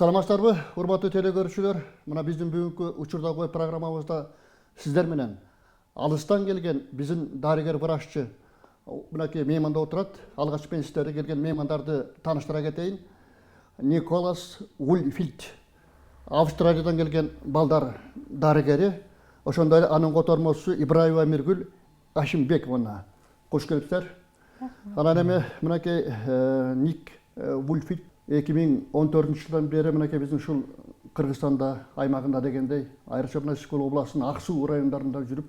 Саламатсыздарбы, урматтуу телекөрүүчүлөр. Мына биздин бүгүнкү Учурдагы программабызда сиздер менен алыстан келген биздин дарыгер враччы мынакей мейманда отурат. Алгач мен сиздерге келген меймандарды тааныштыра кетейин. Николас Ульфилд, Австралиядан келген балдар дарыгери. Ошондой эле анын котормосу Ибраева Миргүл Ашимбековна. Кош келипсиздер. Анан эми мынакей Ник Ульфилд 2014-жылдан бери мынакей биздин ушул Кыргызстанда аймагында дегендей, айрыкча мына ЫсыкКөл областынын Ак-Суу райондарында жүрүп,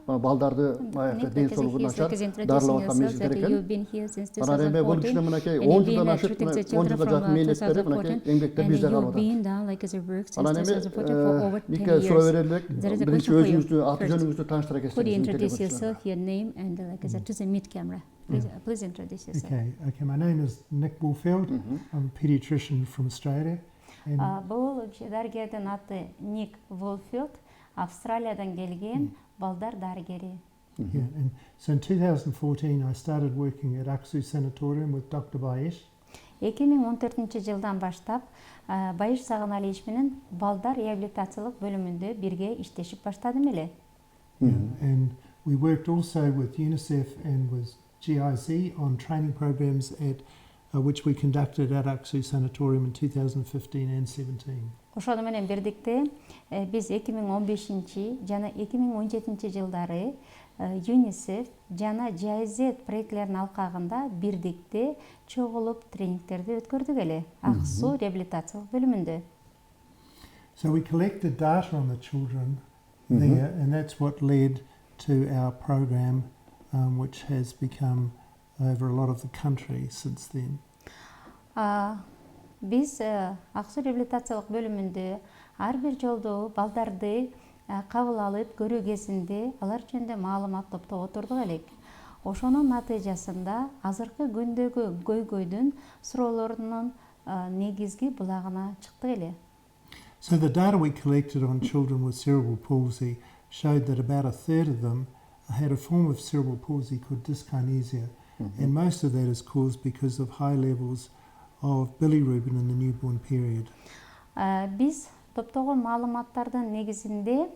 балдарды аякта ден соолугу начар дарылап аткан мезгилдер экен. Анан эми бул кишинин мынакей 10 жылдан ашып, 10 жылга жакын мээнеттери мынакей эмгекте бизде калып атат. Анан эми Никке суроо берели элек, биринчи өзүңүздү, аты жөнүңүздү тааныштыра кетсеңиз. Please introduce yourself. Okay, my name is Nick Woolfield. I'm a pediatrician from Australia. Бул дарыгердин аты Ник Woolfield, Австралиядан келген балдар дарыгери. And so in 2014 I started working at Ак-Суу sanatorium with Dr. Bayesh. 2014-жылдан баштап Байыш Сагыналиевич менен балдар реабилитациялык бөлүмүндө бирге иштешип баштадым эле. And we worked also with UNICEF and with GIZ on training programs at which we conducted at Ак-Суу sanatorium in 2015 and 17. Ошону менен бирдикте биз 2015 жана 2017 жылдары ЮНИСЕФ жана GIZ проектлеринин алкагында бирдикте чогулуп тренингтерди өткөрдүк эле Ак-Суу реабилитациялык бөлүмүндө. So we collected data on the children there, and that's what led to our program, which has become over a lot of the country since then. Биз Ак-Суу реабилитациялык бөлүмүндө ар бир жолдо балдарды кабыл алып көрүү кезинде алар жөнүндө маалымат топтоп отурдук элек. Ошонун натыйжасында азыркы күндөгү көйгөйдүн суроолорунун негизги булагына чыктык эле. So the data we collected on children with cerebral palsy showed that about a third of them had a form of cerebral palsy called dyskinesia, and most of that is caused because of high levels of bilirubin in the newborn period. Биз топтогон маалыматтардын негизинде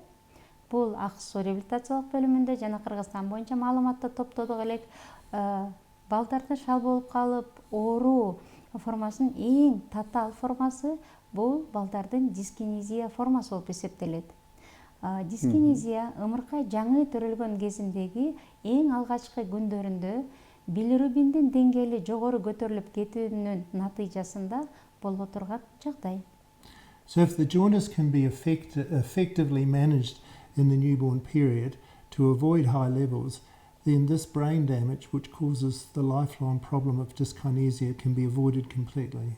бул Ак-Суу реабилитациялык бөлүмүндө жана Кыргызстан боюнча маалыматты топтодук элек. Балдардын шал болуп калып ооруу формасынын эң татаал формасы бул балдардын дискинезия формасы болуп эсептелет. Дискинезия ымыркай жаңы төрөлгөн кезиндеги эң алгачкы күндөрүндө билирубиндин деңгээли жогору көтөрүлүп кетүүнүн натыйжасында боло турган жагдай. So if the jaundice can be effectively managed in the newborn period to avoid high levels, then this brain damage, which causes the lifelong problem of dyskinesia, can be avoided completely.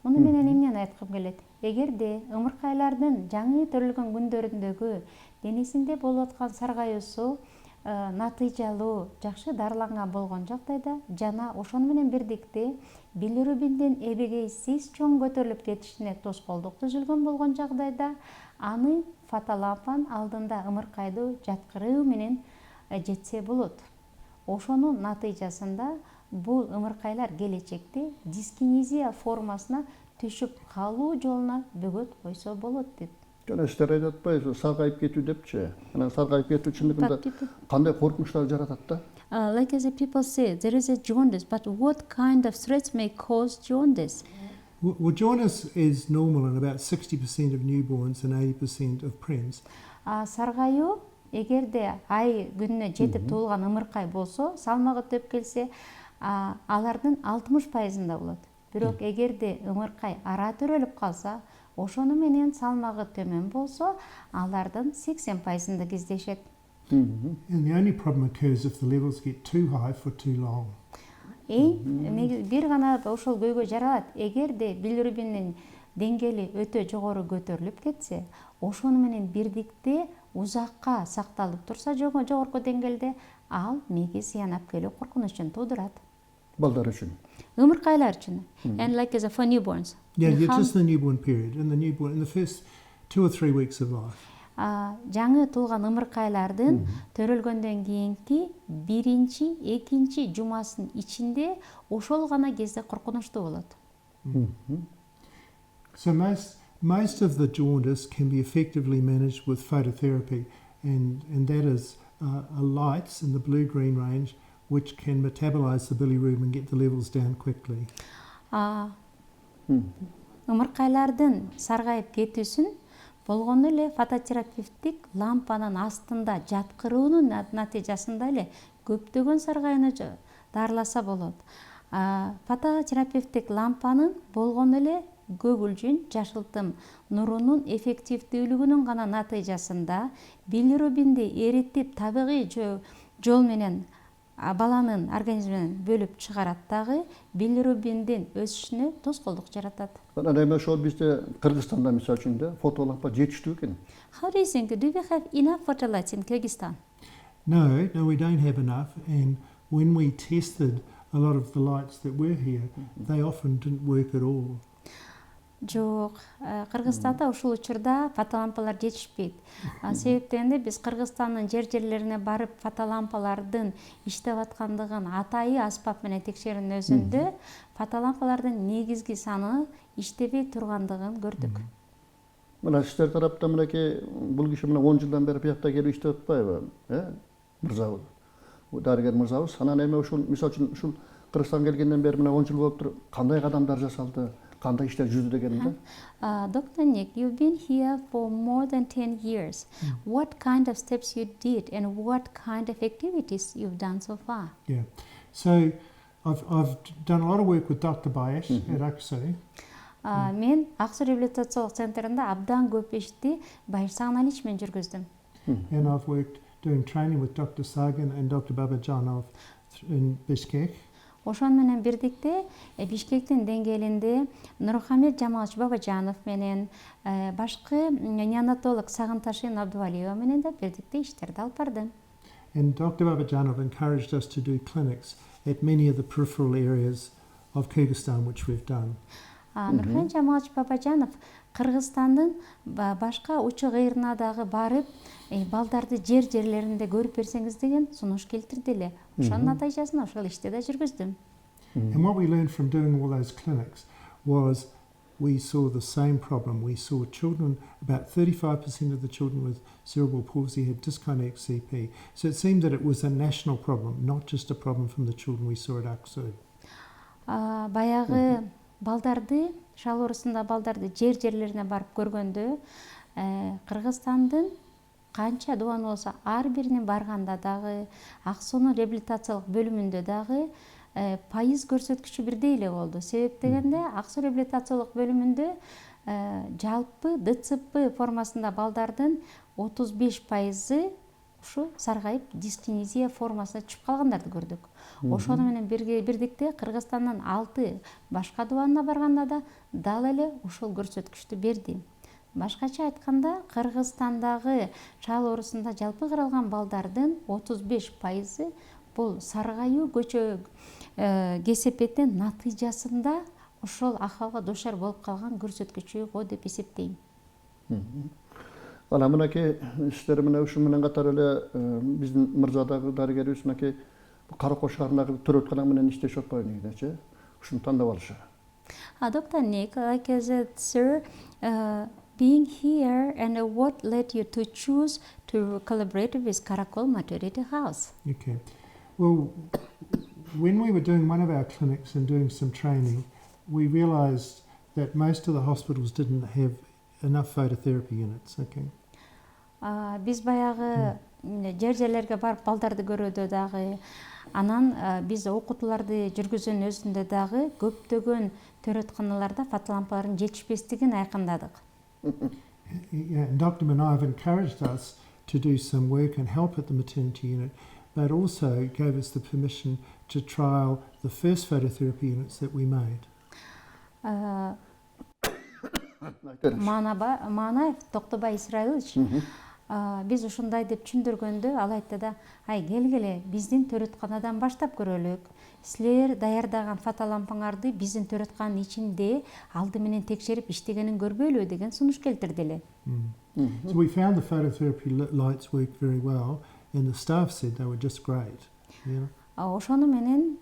Муну менен эмнени айткым келет? Эгерде ымыркайлардын жаңы төрөлгөн күндөрүндөгү денесинде болуп аткан саргаюусу натыйжалуу, жакшы дарыланган болгон жагдайда жана ошону менен бирдикте билирубиндин эбегейсиз чоң көтөрүлүп кетишине тоскоолдук түзүлгөн болгон жагдайда аны фотолампанын алдында ымыркайды жаткыруу менен жетсе болот. Ошонун натыйжасында бул ымыркайлар келечекте дискинезия формасына түшүп калуу жолуна бөгөт койсо болот деп. Жана сиздер айтып атпайсызбы, саргайып кетүү депчи. Анан саргайып кетүү чындыгында кандай коркунучтар жаратат да? Like as people say, there is a jaundice, but what kind of threats may cause jaundice? Well, jaundice is normal in about 60% of newborns and 80% of prems. Саргайуу эгерде ай күнүнө жетип туулган ымыркай болсо, салмагы төп келсе, алардын 60%-ында болот. Бирок эгерде ымыркай ара төрөлүп калса, ошону менен салмагы төмөн болсо, алардын 80%-ында кездешет. And the only problem occurs if the levels get too high for too long. Бир гана ошол көйгөй жаралат. Эгерде билирубиндин деңгээли өтө жогору көтөрүлүп кетсе, ошону менен бирдикте узакка сакталып турса жогорку деңгээлде, ал мээге зыян алып коркунучун туудурат. Балдар үчүн. Ымыркайлар үчүн. And like as for newborns. Yeah, just the newborn period, in the first 2 or 3 weeks of life. Жаңы туулган ымыркайлардын төрөлгөндөн кийинки биринчи, экинчи жумасынын ичинде ошол гана кезде коркунучтуу болот. So most of the jaundice can be effectively managed with phototherapy, and that is lights in the blue-green range which can metabolize the bilirubin and get the levels down quickly. Ымыркайлардын саргайып кетүүсүн болгону эле фототерапевтик лампанын астында жаткыруунун натыйжасында эле көптөгөн саргайууну дарыласа болот. Фототерапевтик лампанын болгону эле көгүлжүн жашылтым нурунун эффективдүүлүгүнүн гана натыйжасында билирубинди эритип табигый жол менен баланын организминен бөлүп чыгарат дагы билирубиндин өсүшүнө тоскоолдук жаратат. Анан эми ошол бизде Кыргызстанда мисалы үчүн да фотолампа жетиштүү экен. How do you think? Do we have enough photolights in Kyrgyzstan? No, we don't have enough, and when we tested a lot of the lights that were here, they often didn't work at all. Жок, Кыргызстанда ушул учурда фотолампалар жетишпейт. Себептен биз Кыргызстандын жерлерине барып фотолампалардын иштеп аткандыгын атайы аспап менен текшерүүнүн өзүндө фотолампалардын негизги саны иштебей тургандыгын көрдүк. Мына сиздер тараптан мынакей бул киши мына 10 жылдан бери биякта келип иштеп атпайбы? Мырзабыз. Дарыгер мырзабыз. Анан эми ушул мисалы үчүн ушул Кыргызстанга келгенден бери мына 10 жыл болуптур. Кандай кадамдар жасалды? Кандай иштер жүздү дегенде? Dr. Nick, you've been here for more than 10 years. What kind of steps you did and what kind of activities you've done so far? Yeah. So I've done a lot of work with Dr. Bayesh at Ak-Suu. Мен Ак-Суу реабилитациялык центринде абдан көп ишти Байыш Сагналич менен жүргүздүм. And I've worked doing training with Dr. Sagan and Dr. Babajanov in Bishkek. Ошон менен бирдикте Бишкектин деңгээлинде Нурмухамед Жамалович Бабажанов менен башкы неонатолог Сагынташин Абдувалиева менен да бирдикте иштерди алып бардым. And Dr. Babajanov encouraged us to do clinics at many of the peripheral areas of Kyrgyzstan, which we've done. Нурмухамед Жамалович Бабажанов Кыргызстандын башка учу кыйрына дагы барып, балдарды жерлеринде көрүп берсеңиз деген сунуш келтирди эле. Ошонун натыйжасында ошол ишти да жүргүздүм. And what we learned from doing all those clinics was we saw the same problem. We saw children, about 35% of the children with cerebral palsy had dyskinetic CP. So it seemed that it was a national problem, not just a problem from the children we saw at Ak-Suu. Баягы балдарды, шал оорусунда балдарды жерлерине барып көргөндө, Кыргызстандын канча дубаны болсо ар биринин барганда дагы Ак-Суунун реабилитациялык бөлүмүндө дагы пайыз көрсөткүчү бирдей эле болду. Себеп дегенде Ак-Суу реабилитациялык бөлүмүндө жалпы ДЦП формасында балдардын 35% ушу саргайып дискинезия формасына түшүп калгандарды көрдүк. Ошону менен бирдикте Кыргызстандын 6 башка дубанына барганда да дал эле ушул көрсөткүчтү берди. Башкача айтканда, Кыргызстандагы шал оорусунда жалпы каралган балдардын 35% бул саргайуу көчө кесепеттин натыйжасында ошол акыбалга дуушар болуп калган көрсөткүчү го деп эсептейм. Ana mınaki işleri mına uşun menen qatar ele bizdin Mırzadagı darıgeribиz mınaki Karakoş şaharındagı төрөткана менен иштешип атпайбы негизичи? Ушуну тандап алышы. Dr. Nick, like I said, sir, being here and what led you to choose to collaborate with Karakol Maternity House? Okay. Well, when we were doing one of our clinics and doing some training, we realized that most of the hospitals didn't have enough phototherapy units. Okay. Биз баягы жерлерге барып балдарды көрүүдө дагы, анан биз окутууларды жүргүзүүнүн өзүндө дагы көптөгөн төрөтканаларда фотолампалардын жетишпестигин айкындадык. Dr. Manayev encouraged us to do some work and help at the maternity unit, but also gave us the permission to trial the first phototherapy units that we made. Манаев Токтобай Исраилович биз ушундай деп түшүндүргөндө ал айтты да, ай келгиле биздин төрөтканадан баштап көрөлүк. Силер даярдаган фотолампаңарды биздин төрөтканын ичинде алды менен текшерип иштегенин көрбөйлү деген сунуш келтирди эле. So we found the phototherapy lights worked very well and the staff said they were just great. Ошону менен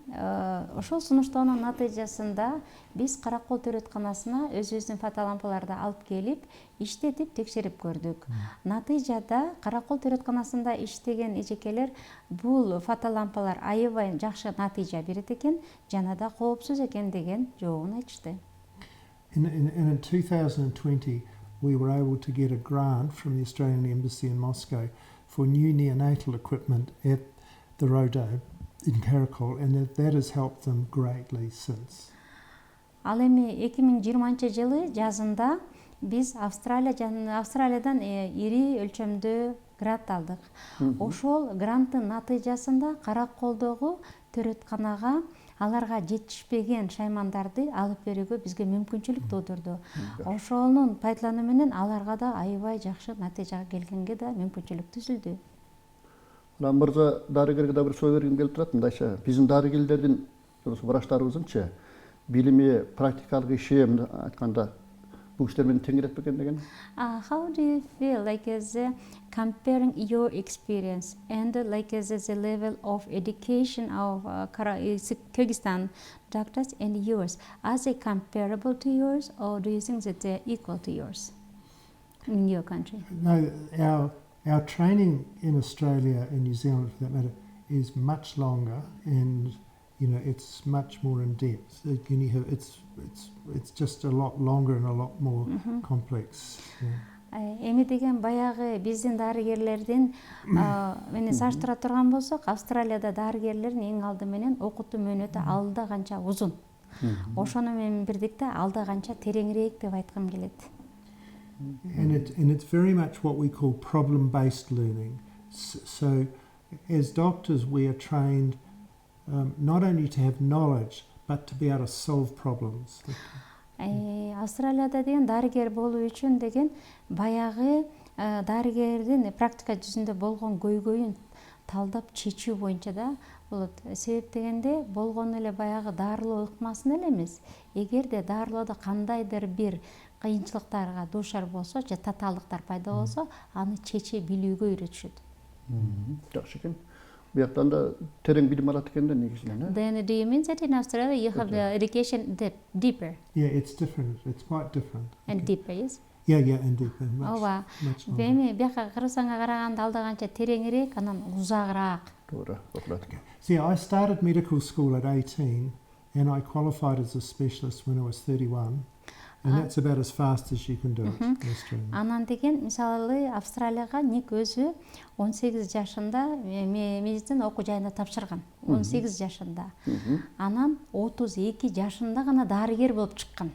ошол сунуштоонун натыйжасында биз Каракол төрөтканасына өзүбүздүн фотолампаларды алып келип иштетип текшерип көрдүк. Натыйжада Каракол төрөтканасында иштеген эжекелер бул фотолампалар аябай жакшы натыйжа берет экен жана да коопсуз экен деген жообун айтышты. In 2020, we were able to get a grant from the Australian Embassy in Moscow for new neonatal equipment at the Rodeo in Karakol, and that has helped them greatly since. Ал эми 2020-жылы жазында биз Австралиядан ири өлчөмдө грант алдык. Ошол гранттын натыйжасында Караколдогу төрөтканага аларга жетишпеген шаймандарды алып берүүгө бизге мүмкүнчүлүк туудурду. Ошонун пайдалануу менен аларга да аябай жакшы натыйжага келгенге да мүмкүнчүлүк түзүлдү. Анан мырза дарыгерге да бир соо бергим келип турат. Мындайча биздин дарыгерлердин врачтарыбыздынчы билими, практикалык иши айтканда бул иштер менен тең келет бекен деген? How do you feel like as comparing your experience and like as the level of education of Kyrgyzstan doctors and yours? Are they comparable to yours, or do you think that they're equal to yours in your country? No, our training in Australia and New Zealand, for that matter, is much longer, and it's much more in depth. It's just a lot longer and a lot more complex. Эми деген баягы биздин дарыгерлердин менен салыштыра турган болсок, Австралияда дарыгерлердин эң алды менен окутуу мөөнөтү алда канча узун. Ошону менен бирдикте алда канча тереңирээк деп айткым келет. And it's very much what we call problem-based learning. So, as doctors, we are trained not only to have knowledge, but to be able to solve problems. Австралияда деген дарыгер болуу үчүн деген баягы дарыгердин практика жүзүндө болгон көйгөйүн талдап чечүү боюнча да болот. Себеп дегенде болгону эле баягы дарылоо ыкмасын эле эмес. Эгерде дарылоодо кандайдыр бир кыйынчылыктарга дуушар болсо же татаалдыктар пайда болсо, аны чече билүүгө үйрөтүшөт. Жакшы экен. Буяктан да терең билим алат экен да негизинен. Then do you mean that in Australia you have the education deeper? Yeah, it's different. It's quite different. And deeper, yes? Yeah, and deeper. Much longer. Эми бияка Кыргызстанга караганда алда канча тереңирээк, анан узагыраак. Туура, окулат. See, I started medical school at 18, and I qualified as a specialist when I was 31. And that's about as fast as you can do it in Australia. Анан деген мисалы Австралияга ник өзү 18 жашында медицина окуу жайына тапшырган. 18 жашында. Анан 32 жашында гана дарыгер болуп чыккан.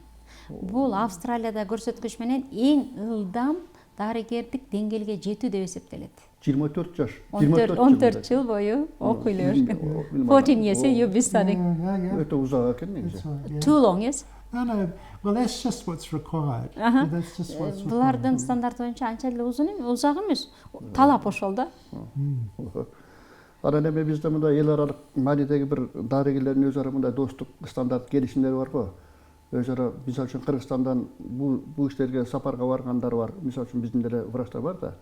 Бул Австралияда көрсөткүч менен эң ылдам дарыгердик деңгээлге жетүү деп эсептелет. 24 жаш. 14 жыл бою окуйлар. 14 years you've been studying. Өтө узак экен негизи. Too long, yes? No. Well, that's just what's required. That's just what's required. Булардын стандарты боюнча анча эле узак эмес. Талап ошол да. Анан эми бизде мындай эл аралык маанидеги бир дарыгерлердин өз ара мындай достук стандарт келишимдери барго. Өз ара мисалы үчүн Кыргызстандан бул иштерге сапарга баргандар бар. Мисалы үчүн биздин деле врачтар бар да.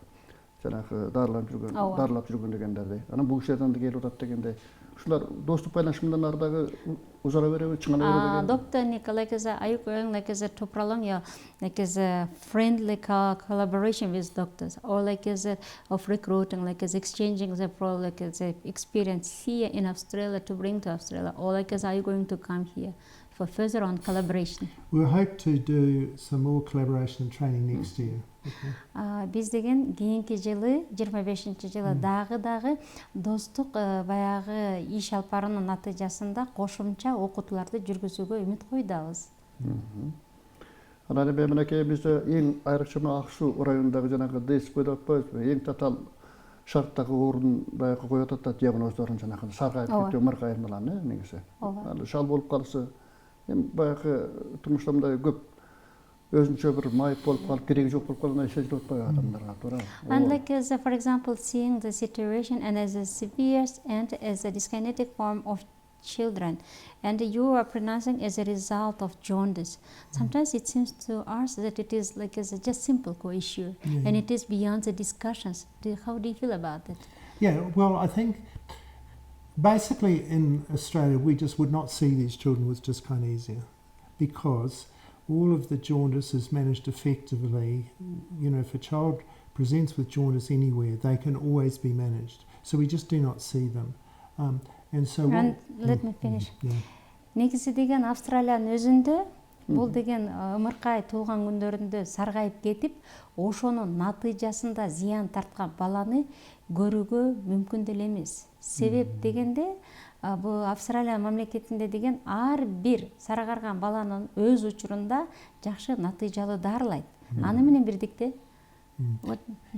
Жанагы дарылап жүргөн дегендерди. Анан бул иштерден да келип атат дегенде. Ушулар достук байланышымдан ардагы узара береби, чыңана береби. Dr. Nick, are you going to prolong your a friendly collaboration with doctors, or of recruiting, exchanging the experience here in Australia to bring to Australia, or are you going to come here for further on collaboration? We hope to do some more collaboration and training next year. Биз деген кийинки жылы 25-жылы дагы достук баягы иш алып баруунун натыйжасында кошумча окутууларды жүргүзүүгө үмүт койдубуз. Анан эми мынакей бизде эң айрыкча Ак-Суу районундагы жанагы ДСП деп атпайбызбы, эң татаал шарттагы оорун баягы коюп атат диагноздорун жанагы саргайып кетүү, мыркайып менен негизи. Шал болуп калса, эми баягы турмушта мындай көп өзүнчө бир майып болуп калып, кереги жок болуп калган сезилип атпайбы адамдарга, туура? And for example, seeing the situation and as a severe and as a dyskinetic form of children, and you are pronouncing as a result of jaundice. Sometimes it seems to us that it is as a just simple issue, and it is beyond the discussions. How do you feel about it? Yeah, well, I think Basically, in Australia, we just would not see these children with dyskinesia because all of the jaundice is managed effectively. You know, if a child presents with jaundice anywhere, they can always be managed. So we just do not see them. And so let me finish. Yeah. Негизи деген Австралиянын өзүндө бул деген ымыркай туулган күндөрүндө саргайып кетип, ошонун натыйжасында зыян тарткан баланы көрүүгө мүмкүн деле эмес. Себеп дегенде бул Австралия мамлекетинде деген ар бир саргарган баланын өз учурунда жакшы натыйжалуу дарылайт. Аны менен бирдикте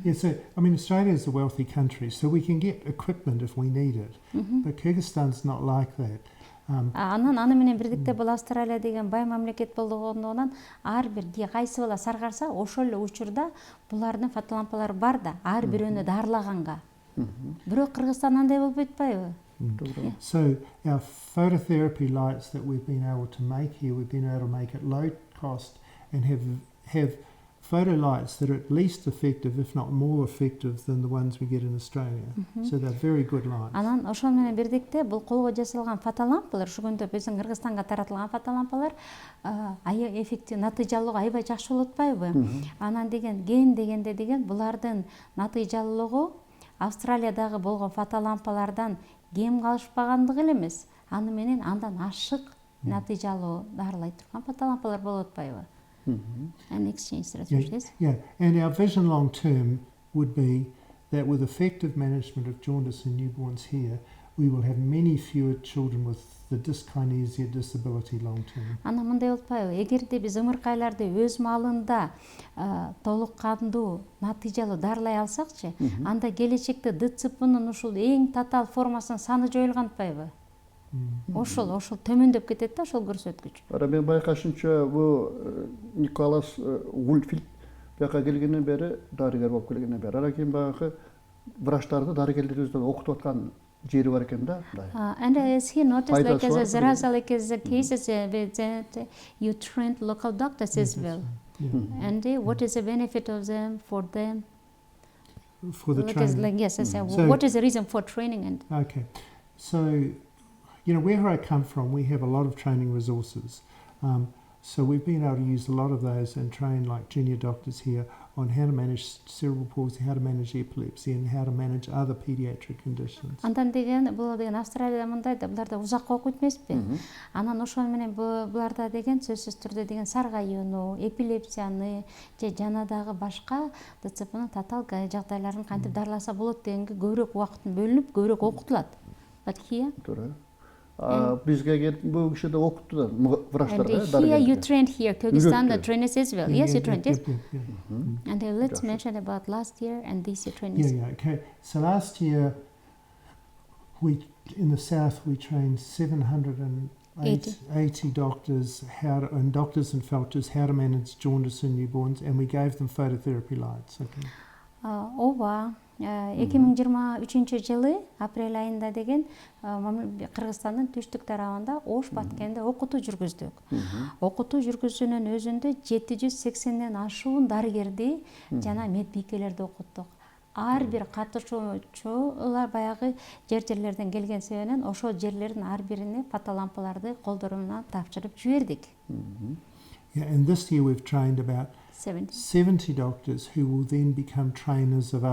Yeah, so I mean, Australia is a wealthy country, so we can get equipment if we need it. But Kyrgyzstan's not like that. Аны менен бирдикте бул Австралия деген бай мамлекет болгондугунан ар бир кайсы бала саргарса, ошол эле учурда булардын фотолампалары бар да, ар бирөөнү дарылаганга. Бирок Кыргызстан андай болбойт атпайбы? So our phototherapy lights that we've been able to make here, we've been able to make at low cost and have photo lights that are at least effective, if not more effective than the ones we get in Australia. So they're very good lights. Анан ошол менен бирдикте бул колго жасалган фотолампалар, ушугүндө биздин Кыргызстанга таратылган фотолампалар эффектив натыйжалуулугу аябай жакшы болуп атпайбы? Анан деген ген дегенде деген булардын натыйжалуулугу Австралиядагы болгон фотолампалардан кем калышпагандыгы эле эмес, аны менен андан ашык натыйжалуу дарылай турган фотолампалар болуп атпайбы? And exchange strategies. Yeah, and our vision long term would be that with effective management of jaundice in newborns here, we will have many fewer children with the dyskinesia disability long term. Ана мындай болуп атпайбы? Эгерде биз ымыркайларды өз маалында толук кандуу натыйжалуу дарылай алсакчы, анда келечекте ДЦПнын ушул эң татаал формасынын саны жоюлган атпайбы? Ошол төмөндөп кетет да ошол көрсөткүч. Мен байкашымча бул Николас Вульфилд бияка келгенден бери дарыгер болуп келгенден бери анан кийин баягы врачтарды дарыгерлерибизди окутуп аткан жери бар экен да. And as he noticed, like as a cases that you trained local doctors as well. And what is the benefit of them for them? For the training. Yes, what is the reason for training? And okay, so you know, where I come from, we have a lot of training resources. So we've been able to use a lot of those and train like junior doctors here on how to manage cerebral palsy, how to manage epilepsy, and how to manage other pediatric conditions. Андан деген бул деген Австралияда мындай да буларда узакка окуйт эмеспи? Анан ошол менен буларда деген сөзсүз түрдө деген саргаюуну, эпилепсияны же жана дагы башка ДЦПнын татаал жагдайларын кантип дарыласа болот дегенге көбүрөөк убакыт бөлүнүп, көбүрөөк окутулат. But here бизге келип бул киши да окутту да врачтар. And here you trained here, Kyrgyzstan the trainers as well. Yes, you trained, yes. And let's mention about last year and this year trainings. Yeah, okay. So last year, in the south, we trained 780 doctors and doctors and felchers how to manage jaundice in newborns, and we gave them phototherapy lights. Okay. Ооба 2023 жылы апрель айында деген Кыргызстандын түштүк тарабында Ош Баткенде окутуу жүргүздүк. Окутуу жүргүзүүнүн өзүндө 780ден ашуун дарыгерди жана медбикелерди окуттук. Ар бир катышуучулар баягы жерлерден келген себебинен ошол жерлердин ар бирине фотолампаларды колдору менен тапшырып жибердик. Yeah, and this year we've trained about 70 doctors who will then become trainers of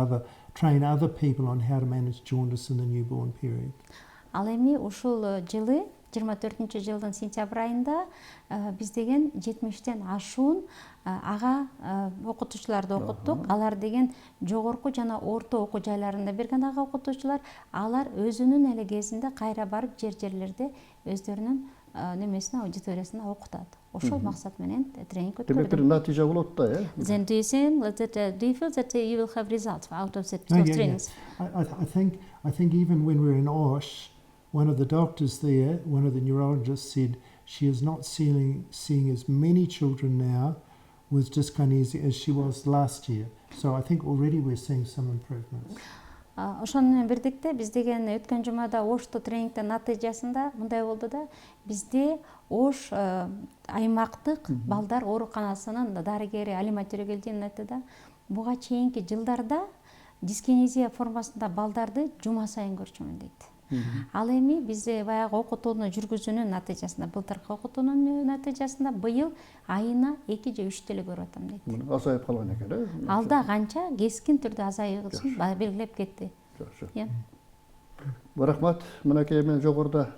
train other people on how to manage jaundice in the newborn period. Ал эми ушул жылы 24 жылдын сентябрь айында биз деген 70ден ашуун ага окутуучуларды окуттук. Алар деген жогорку жана орто окуу жайларында берген ага окутуучулар, алар өзүнүн эле кезинде кайра барып жерлерде өздөрүнүн немесине аудиториясына окутат. Ошол максат менен тренинг өткөрдүк. Демек бир натыйжа болот да, э? Then do you feel that you will have results out of the trainings? I think even when we were in Osh, one of the doctors there, one of the neurologists said she is not seeing as many children now with dyskinesia as she was last year. So I think already we're seeing some improvements. Ошону менен бирдикте биз деген өткөн жумада Ошто тренингдин натыйжасында мындай болду да, бизде Ош аймактык балдар ооруканасынын дарыгери Алима Төрөгелдинова айтты да, буга чейинки жылдарда дискинезия формасында балдарды жума сайын көрчүмүн дейт. Ал эми бизде баягы окутууну жүргүзүүнүн натыйжасында, былтыркы окутуунун натыйжасында быйыл айына 2 же 3 теле көрүп атам дейт. Азайып калган экен, э? Алда канча кескин түрдө азайыгысын белгилеп кетти. Жакшы. Рахмат. Мынакей мен жогоруда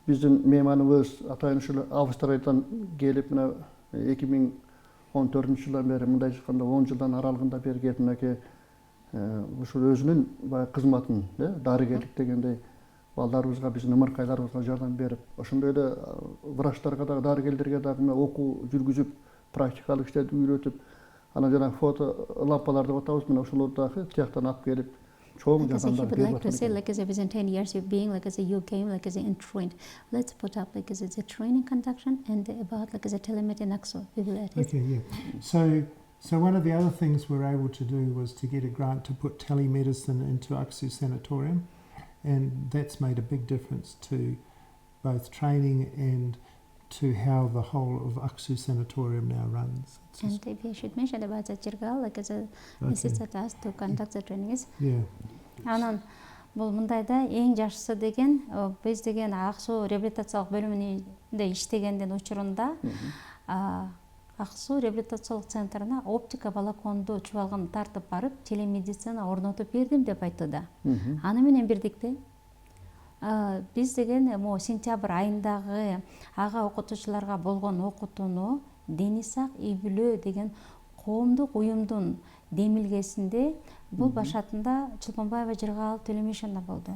биздин мейманыбыз атайын ушул Австриядан келип мына 2014-жылдан бери мындай айтканда 10 жылдан аралыгында бери келип мынакей ушул өзүнүн баягы кызматын, дарыгерлик дегендей балдарыбызга, биздин ымыркайларыбызга жардам берип, ошондой эле врачтарга дагы, дарыгерлерге дагы окуу жүргүзүп, практикалык иштерди үйрөтүп, анан жана фото лампалар деп атабыз, мына ошолорду дагы тияктан алып келип, чоң жардамдар берип Like to say, like as within 10 years you're being like as you came like as in trained. Let's put up like as a training conduction and about like as a telemetry in Ak-Suu. Okay, yeah. So one of the other things we're able to do was to get a grant to put telemedicine into Ak-Suu Sanatorium, and that's made a big difference to both training and to how the whole of Ak-Suu Sanatorium now runs. And maybe I should mention about the Jirgal, like as a assisted us to conduct the trainings. Yeah. Анан бул мындайда эң жакшысы деген биз деген Ак-Суу реабилитациялык бөлүмүндө иштегендин учурунда Ак-Суу реабилитациялык центрине оптика балаконду чубалган тартып барып, телемедицина орнотуп бердим деп айтты. Аны менен бирдикте биз деген сентябрь айындагы ага окутуучуларга болгон окутууну Денисак Үй-бүлө деген коомдук уюмдун демилгесинде бул башатында Чолпонбаева Жыргал телемишинде болду.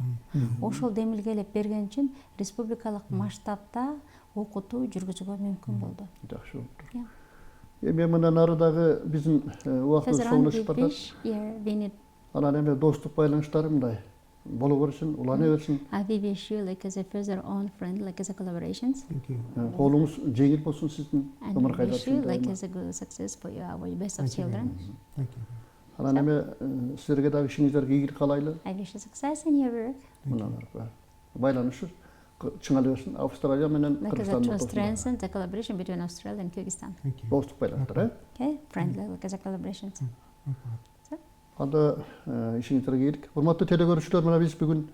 Ошол демилгелеп берген үчүн республикалык масштабта окутуу жүргүзүүгө мүмкүн болду. Жакшы болду. Мен мындан ары дагы биздин убактыбыз соңдошуп барат. Анан эми достук байланыштары мындай боло берсин, улана берсин. I wish you like as a further on friend like as a collaborations. Колуңуз жеңил болсун сиздин ымыркайлар үчүн. And wish you like as a good success for your best of children. Thank you. Анан эми силерге дагы ишиңиздерге ийгилик каалайлы. I wish you success in your work. Мындан байланыш чыңалып берсин. Австралия менен Кыргызстан to strengthen the collaboration between Australia and Kyrgyzstan. Достук байланыштар, Okay, friendly like as a collaborations. Анда ишиңиздерге ийгилик. Урматтуу телекөрүүчүлөр, мына биз бүгүн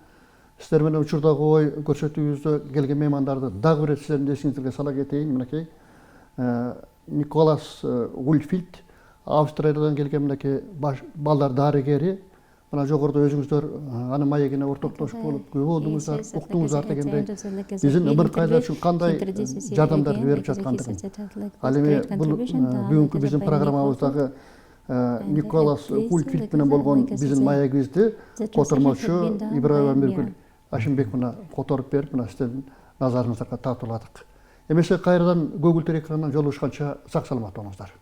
сиздер менен учурдагы ой көрсөтүүбүздө келген меймандарды дагы бир сиздердин эсиңиздерге сала кетейин. Мынакей Николас Ульфилд, Австриядан келген мынакей балдар дарыгери. Мына жогоруда өзүңүздөр анын маегине ортоктошуп болуп көрдүңүздөр, уктуңуздар дегендей биздин ымыркайлар үчүн кандай жардамдарды берип жаткандыгын. Ал эми бул бүгүнкү биздин программабыздагы Николас Ульфилд менен болгон биздин маегибизди котормочу Ибраева Ашимбек мына которуп берип, мына сиздердин назарыңыздарга тартууладык. Эмесе кайрадан көгүлтүр экрандан жолугушканча сак саламат болуңуздар.